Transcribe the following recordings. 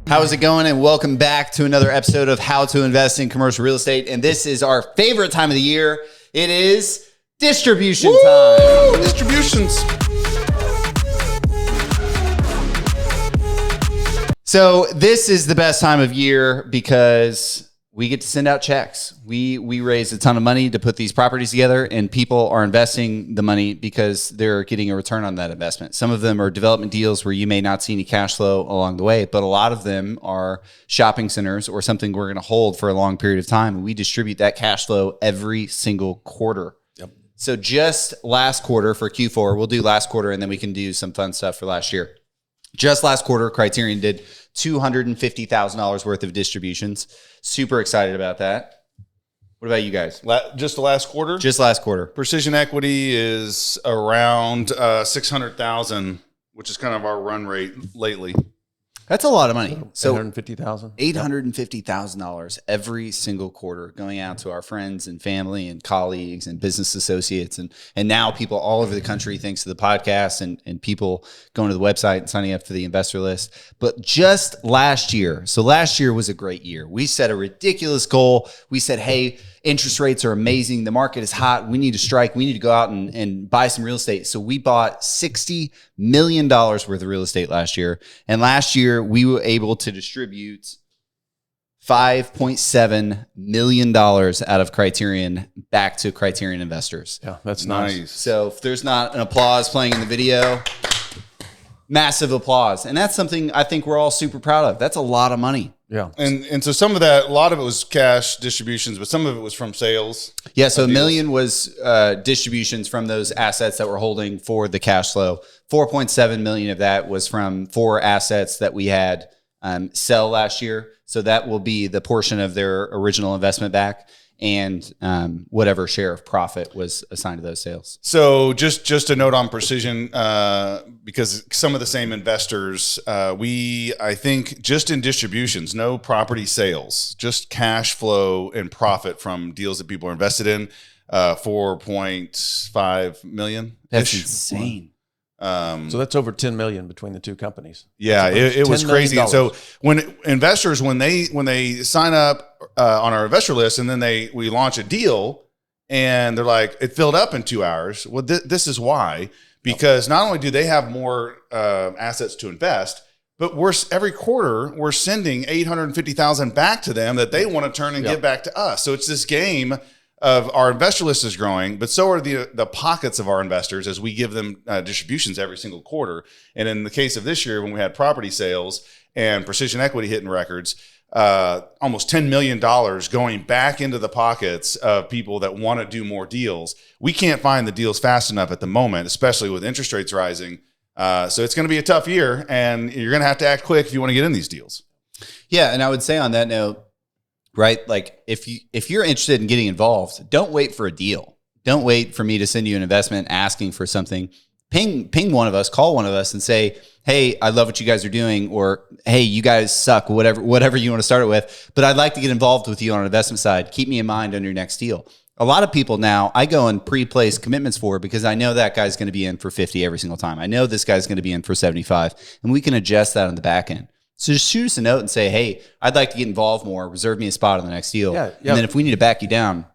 How's it going? And welcome back to another episode of How to Invest in Commercial Real Estate. And this is our favorite time of the year. It is distribution time. Distributions. So this is the best time of year because we get to send out checks. We raise a ton of money to put these properties together, and people are investing the money because they're getting a return on that investment. Some of them are development deals where you may not see any cash flow along the way, but a lot of them are shopping centers or something we're going to hold for a long period of time. And we distribute that cash flow every single quarter. Yep. So just last quarter for Q4, we'll do last quarter and then we can do some fun stuff for last year. Just last quarter, Criterion did $250,000 worth of distributions. Super excited about that. What about you guys? Just the last quarter? Just last quarter. Precision Equity is around $600,000, which is kind of our run rate lately. That's a lot of money. So $850,000. $850,000 every single quarter going out to our friends and family and colleagues and business associates. And now people all over the country, thanks to the podcast and people going to the website and signing up for the investor list. But just last year, so last year was a great year. We set a ridiculous goal. We said, hey, interest rates are amazing. The market is hot. We need to strike. We need to go out and buy some real estate. So we bought $60 million worth of real estate last year. And last year we were able to distribute $5.7 million out of Criterion back to Criterion investors. Yeah, that's nice. So if there's not an applause playing in the video, massive applause. And that's something I think we're all super proud of. That's a lot of money. Yeah. And so some of that, a lot of it was cash distributions, but some of it was from sales. Yeah. So $1 million was distributions from those assets that we're holding for the cash flow. 4.7 million of that was from 4 assets that we had sell last year. So that will be the portion of their original investment back and whatever share of profit was assigned to those sales. So just a note on Precision, because some of the same investors, I think just in distributions, no property sales, just cash flow and profit from deals that people are invested in, 4.5 million. That's insane. So that's over 10 million between the two companies. Yeah, it was crazy. And so when investors, when they sign up on our investor list and then we launch a deal and they're like, it filled up in 2 hours. Well, this is why, because not only do they have more assets to invest, but every quarter we're sending 850,000 back to them that they want to turn and give back to us. So it's this game of our investor list is growing, but so are the pockets of our investors as we give them distributions every single quarter. And in the case of this year, when we had property sales and Precision Equity hitting records, almost $10 million going back into the pockets of people that want to do more deals. We can't find the deals fast enough at the moment, especially with interest rates rising. So it's going to be a tough year, and you're going to have to act quick if you want to get in these deals. Yeah, and I would say on that note, right? Like if you're interested in getting involved, don't wait for a deal. Don't wait for me to send you an investment asking for something. Ping one of us, call one of us and say, hey, I love what you guys are doing, or hey, you guys suck, whatever you want to start it with, but I'd like to get involved with you on an investment side. Keep me in mind on your next deal. A lot of people now, I go and pre-place commitments for because I know that guy's going to be in for 50 every single time. I know this guy's going to be in for 75, and we can adjust that on the back end. So just shoot us a note and say, hey, I'd like to get involved more. Reserve me a spot on the next deal. Yeah. And then if we need to back you down,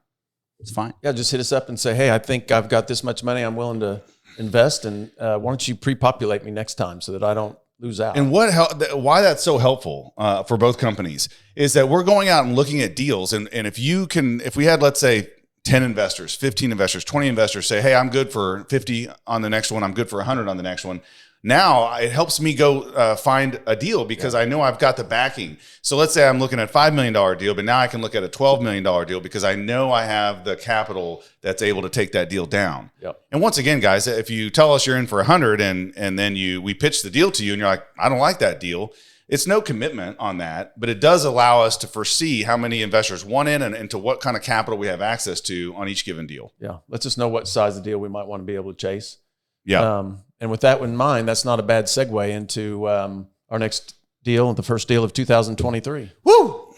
it's fine. Yeah, just hit us up and say, hey, I think I've got this much money I'm willing to invest, and why don't you pre-populate me next time so that I don't lose out. And why that's so helpful for both companies is that we're going out and looking at deals. And if we had, let's say, 10 investors, 15 investors, 20 investors say, hey, I'm good for 50 on the next one. I'm good for 100 on the next one. Now it helps me go find a deal because I know I've got the backing. So let's say I'm looking at a $5 million deal, but now I can look at a $12 million deal because I know I have the capital that's able to take that deal down. Yep. And once again, guys, if you tell us you're in for 100 and then we pitch the deal to you and you're like, I don't like that deal, it's no commitment on that, but it does allow us to foresee how many investors want in and to what kind of capital we have access to on each given deal. Yeah. Lets us know what size of deal we might want to be able to chase. Yeah. And with that in mind, that's not a bad segue into our next deal, the first deal of 2023. Woo!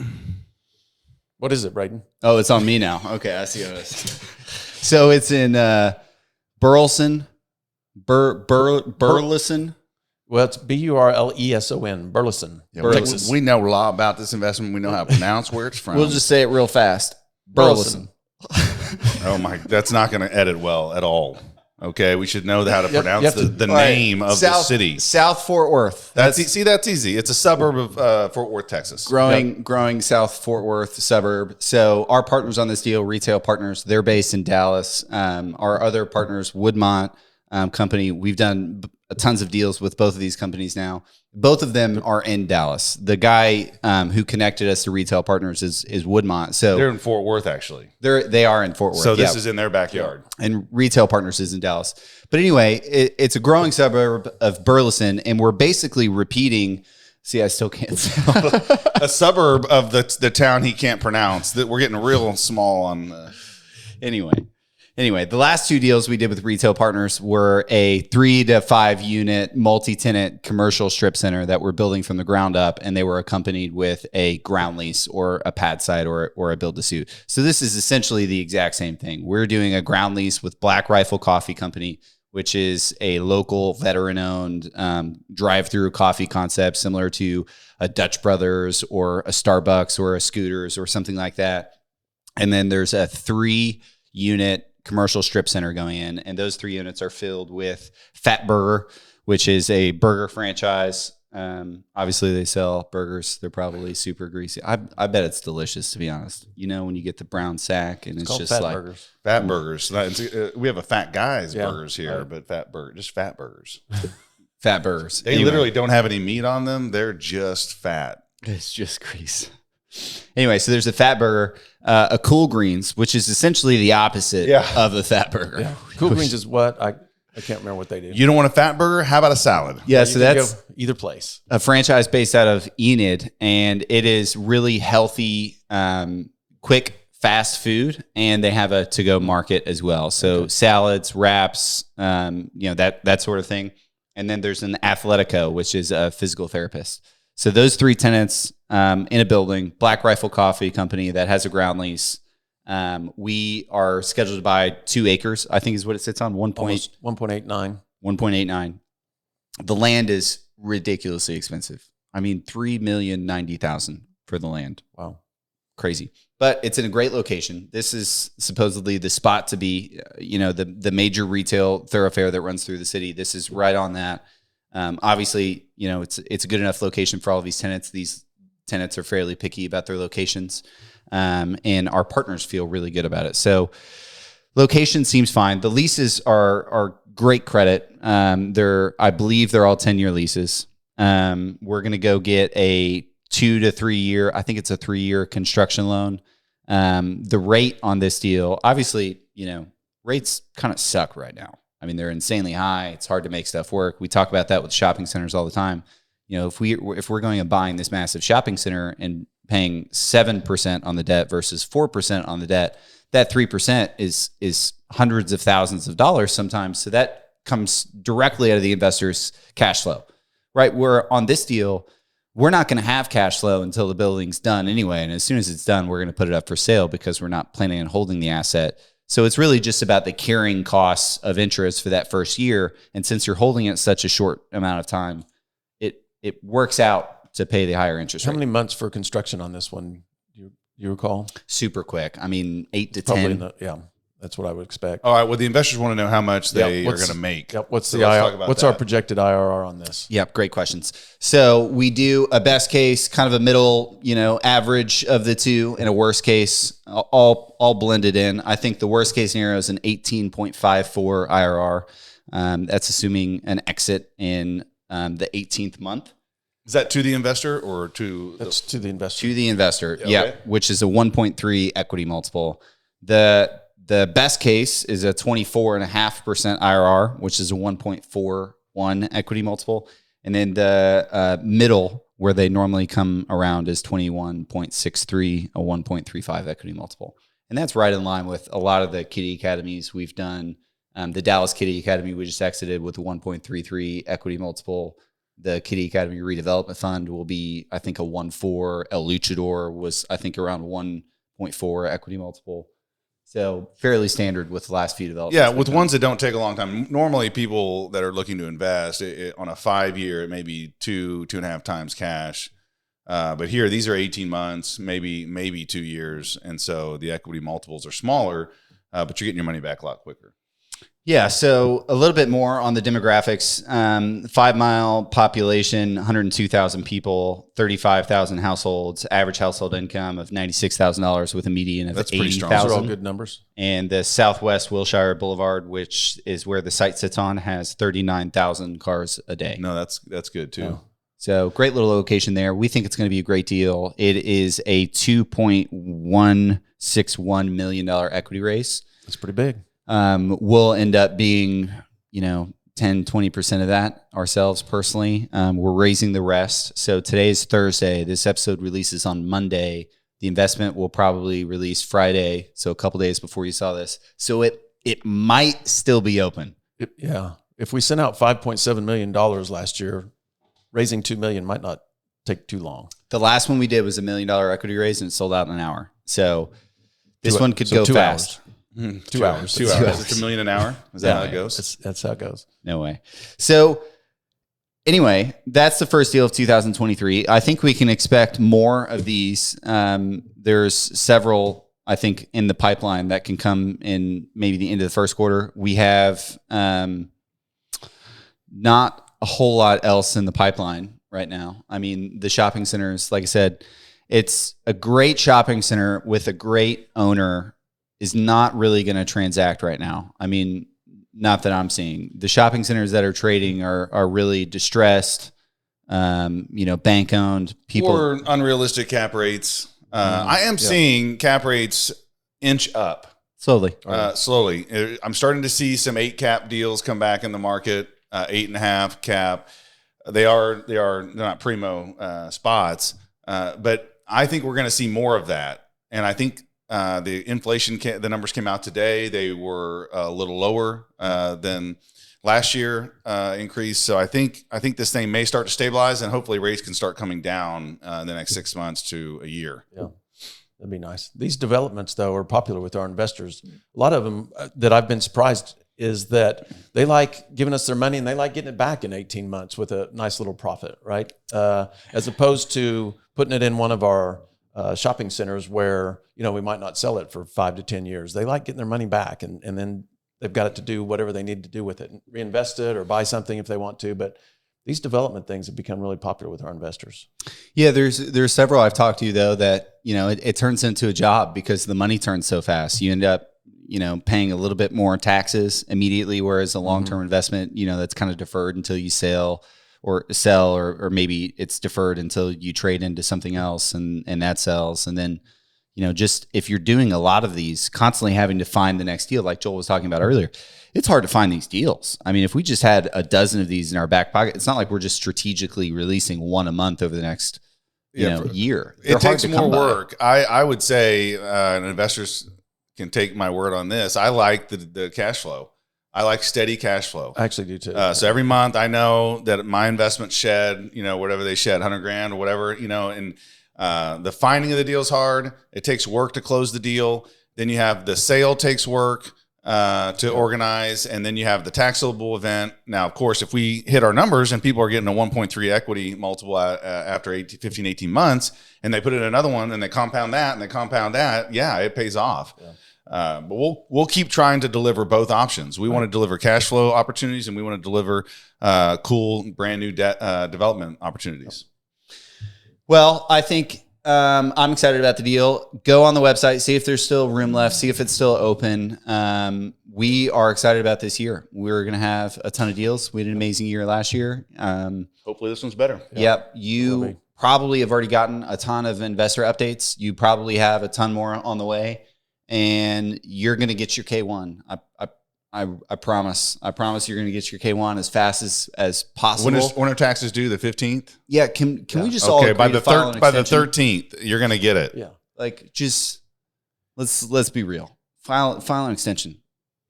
What is it, Braden? Oh, it's on me now. Okay, I see how it is. So it's in Burleson, Burleson. Well, it's Burleson, Burleson. Yeah, Texas. we know a lot about this investment. We know how to pronounce where it's from. We'll just say it real fast. Burleson. Oh my, that's not going to edit well at all. Okay, we should know how to pronounce the name of the city. South Fort Worth. That's easy. It's a suburb of Fort Worth, Texas. Growing South Fort Worth suburb. So our partners on this deal, retail partners, they're based in Dallas. Our other partners, Woodmont company, we've done tons of deals with both of these companies now. Both of them are in Dallas. The guy who connected us to retail partners is Woodmont. So they're in Fort Worth, actually. They are in Fort Worth. So this is in their backyard. And retail partners is in Dallas. But anyway, it's a growing suburb of Burleson, and we're basically repeating. See, I still can't say a suburb of the town he can't pronounce. That we're getting real small on. Anyway, the last two deals we did with retail partners were a 3 to 5 unit multi-tenant commercial strip center that we're building from the ground up, and they were accompanied with a ground lease or a pad site or a build to suit. So this is essentially the exact same thing. We're doing a ground lease with Black Rifle Coffee Company, which is a local veteran-owned drive-through coffee concept similar to a Dutch Brothers or a Starbucks or a Scooters or something like that. And then there's a 3-unit commercial strip center going in, and those 3 units are filled with Fat Burger, which is a burger franchise. Obviously, they sell burgers. They're probably super greasy. I bet it's delicious, to be honest. You know, when you get the brown sack and it's just fat like burgers. Fat burgers. We have a Fat Guys burgers here, but fat burgers. fat burgers. They literally don't have any meat on them. They're just fat. It's just grease. Anyway, so there's a Fat Burger, a Cool Greens, which is essentially the opposite of a Fat Burger. Yeah. Cool Greens is what? I can't remember what they do. You don't want a fat burger? How about a salad? Yeah, so that's go either place. A franchise based out of Enid, and it is really healthy, quick, fast food, and they have a to-go market as well. So salads, wraps, that sort of thing. And then there's an Athletico, which is a physical therapist. So those 3 tenants in a building, Black Rifle Coffee Company that has a ground lease. We are scheduled to buy 2 acres, I think is what it sits on, 1.89. 1.89. The land is ridiculously expensive. I mean, $3,090,000 for the land. Wow. Crazy. But it's in a great location. This is supposedly the spot to be, the major retail thoroughfare that runs through the city. This is right on that. Obviously, it's a good enough location for all of these tenants. These tenants are fairly picky about their locations, and our partners feel really good about it. So location seems fine. The leases are great credit. I believe they're all 10-year leases. We're going to go get a 2 to 3 year, I think it's a 3-year construction loan. The rate on this deal, obviously, rates kind of suck right now. I mean, they're insanely high. It's hard to make stuff work. We talk about that with shopping centers all the time. If we're going and buying this massive shopping center and paying 7% on the debt versus 4% on the debt, that 3% is hundreds of thousands of dollars sometimes. So that comes directly out of the investor's cash flow, right? Where on this deal, we're not going to have cash flow until the building's done anyway. And as soon as it's done, we're going to put it up for sale because we're not planning on holding the asset. So it's really just about the carrying costs of interest for that first year. And since you're holding it such a short amount of time, it works out to pay the higher interest rate. How many months for construction on this one? You recall? Super quick. I mean, 8 to 10. That's what I would expect. All right. Well, the investors want to know how much they are going to make. Yep. What's our projected IRR on this? Yep. Great questions. So we do a best case, kind of a middle, average of the two, and a worst case, all blended in. I think the worst case scenario is an 18.54 IRR. That's assuming an exit in the 18th month. Is that to the investor or to? That's to the investor. To the investor, yeah, which is a 1.3 equity multiple. The best case is a 24.5% IRR, which is a 1.41 equity multiple. And then the middle, where they normally come around, is 21.63, a 1.35 equity multiple. And that's right in line with a lot of the Kitty Academies we've done. The Dallas Kitty Academy we just exited with a 1.33 equity multiple. The Kitty Academy Redevelopment Fund will be, I think, a 1.4. El Luchador was, I think, around 1.4 equity multiple. So fairly standard with the last few developments. Yeah, with ones that don't take a long time. Normally, people that are looking to invest on a 5-year, it may be 2.5 times cash. But here, these are 18 months, maybe 2 years, and so the equity multiples are smaller, but you're getting your money back a lot quicker. Yeah, so a little bit more on the demographics. 5 Mile population, 102,000 people, 35,000 households, average household income of $96,000 with a median of That's pretty strong. Those are all 80,000. good numbers. And the Southwest Wilshire Boulevard, which is where the site sits on, has 39,000 cars a day. No, that's good too. Yeah. So great little location there. We think it's going to be a great deal. It is a $2.161 million equity raise. That's pretty big. We'll end up being, 10, 20% of that ourselves personally. We're raising the rest. So today's Thursday. This episode releases on Monday. The investment will probably release Friday. So a couple days before you saw this. So it might still be open. Yeah. If we sent out $5.7 million last year, raising $2 million might not take too long. The last one we did was $1 million equity raise and it sold out in an hour. So this one could go 2 fast. hours. 2 hours. 2 hours. It's $1 million an hour. Is that how it goes? That's how it goes. No way. So anyway, that's the first deal of 2023. I think we can expect more of these. There's several, I think, in the pipeline that can come in maybe the end of the first quarter. We have not a whole lot else in the pipeline right now. I mean, the shopping centers, like I said, it's a great shopping center with a great owner is not really going to transact right now. I mean, not that I'm seeing. The shopping centers that are trading are really distressed, bank owned people. Or unrealistic cap rates. I am seeing cap rates inch up. Slowly. Slowly. I'm starting to see some 8 cap deals come back in the market, 8.5 cap. They're not primo spots, but I think we're going to see more of that. And I think the inflation, the numbers came out today. They were a little lower than last year increase. So I think this thing may start to stabilize, and hopefully rates can start coming down in the next 6 months to a year. Yeah, that'd be nice. These developments, though, are popular with our investors. A lot of them that I've been surprised is that they like giving us their money and they like getting it back in 18 months with a nice little profit, right? As opposed to putting it in one of our shopping centers where, we might not sell it for 5 to 10 years. They like getting their money back and then they've got it to do whatever they need to do with it, reinvest it or buy something if they want to. But these development things have become really popular with our investors. Yeah, there's several I've talked to though that, it turns into a job because the money turns so fast. You end up, paying a little bit more taxes immediately, whereas a long-term investment, that's kind of deferred until you sell or maybe it's deferred until you trade into something else and that sells. And then, just if you're doing a lot of these, constantly having to find the next deal, like Joel was talking about earlier, it's hard to find these deals. I mean, if we just had a dozen of these in our back pocket, it's not like we're just strategically releasing one a month over the next year. It takes more work. I would say, and investors can take my word on this, I like the cash flow. I like steady cash flow. I actually do too. So every month I know that my investment shed, whatever they shed, 100 grand or whatever, and the finding of the deal is hard. It takes work to close the deal. Then you have the sale takes work to organize. And then you have the taxable event. Now, of course, if we hit our numbers and people are getting a 1.3 equity multiple after 18 months, and they put in another one and they compound that and they compound that, yeah, it pays off. Yeah. But we'll keep trying to deliver both options. We want to deliver cash flow opportunities, and we want to deliver cool, brand new development opportunities. Well, I think I'm excited about the deal. Go on the website, see if there's still room left, see if it's still open. We are excited about this year. We're going to have a ton of deals. We had an amazing year last year. Hopefully this one's better. Yep. You probably have already gotten a ton of investor updates. You probably have a ton more on the way. And you're going to get your K1. I promise. I promise you're going to get your K1 as fast as possible. When are taxes due? The 15th? Yeah. Can we just all agree by the to by the 13th, you're going to get it. Yeah. Like just let's be real. File an extension.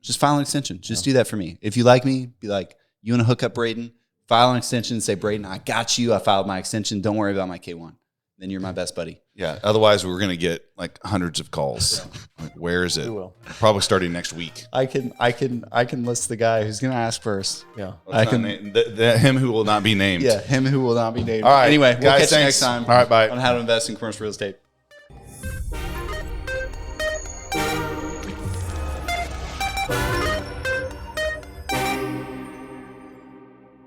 Just file an extension. Just do that for me. If you like me, be like, you want to hook up Braden? File an extension and say, Braden, I got you. I filed my extension. Don't worry about my K1. then you're my best buddy. Yeah. Otherwise, we're going to get like hundreds of calls. Like, where is it? We will. Probably starting next week. I can list the guy who's going to ask first. Yeah. Him who will not be named. Yeah, him who will not be named. All right. Anyway, we'll guys, catch you thanks. next time. All right. Bye. On how to invest in commercial real estate.